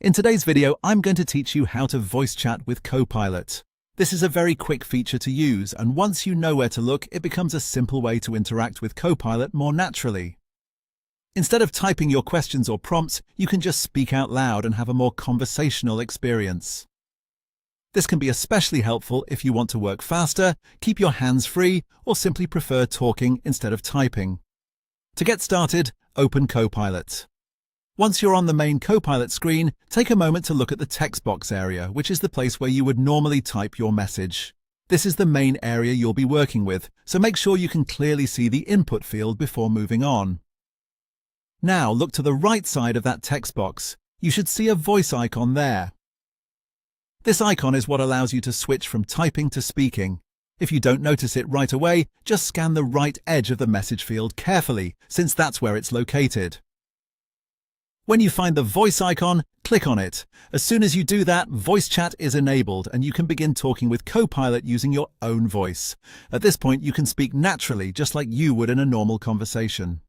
In today's video, I'm going to teach you how to voice chat with Copilot. This is a very quick feature to use, and once you know where to look, it becomes a simple way to interact with Copilot more naturally. Instead of typing your questions or prompts, you can just speak out loud and have a more conversational experience. This can be especially helpful if you want to work faster, keep your hands free, or simply prefer talking instead of typing. To get started, open Copilot. Once you're on the main Copilot screen, take a moment to look at the text box area, which is the place where you would normally type your message. This is the main area you'll be working with, so make sure you can clearly see the input field before moving on. Now look to the right side of that text box. You should see a voice icon there. This icon is what allows you to switch from typing to speaking. If you don't notice it right away, just scan the right edge of the message field carefully, since that's where it's located. When you find the voice icon, click on it. As soon as you do that, voice chat is enabled and you can begin talking with Copilot using your own voice. At this point, you can speak naturally, just like you would in a normal conversation.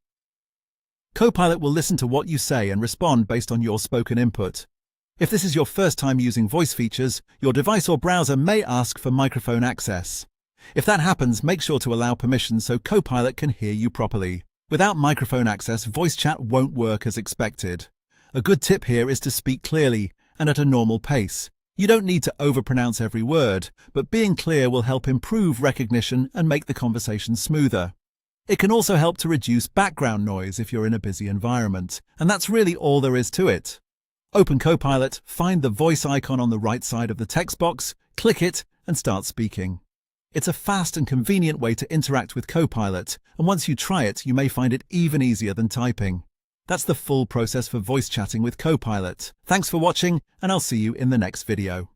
Copilot will listen to what you say and respond based on your spoken input. If this is your first time using voice features, your device or browser may ask for microphone access. If that happens, make sure to allow permission so Copilot can hear you properly. Without microphone access, voice chat won't work as expected. A good tip here is to speak clearly and at a normal pace. You don't need to overpronounce every word, but being clear will help improve recognition and make the conversation smoother. It can also help to reduce background noise if you're in a busy environment, and that's really all there is to it. Open Copilot, find the voice icon on the right side of the text box, click it, and start speaking. It's a fast and convenient way to interact with Copilot, and once you try it, you may find it even easier than typing. That's the full process for voice chatting with Copilot. Thanks for watching, and I'll see you in the next video.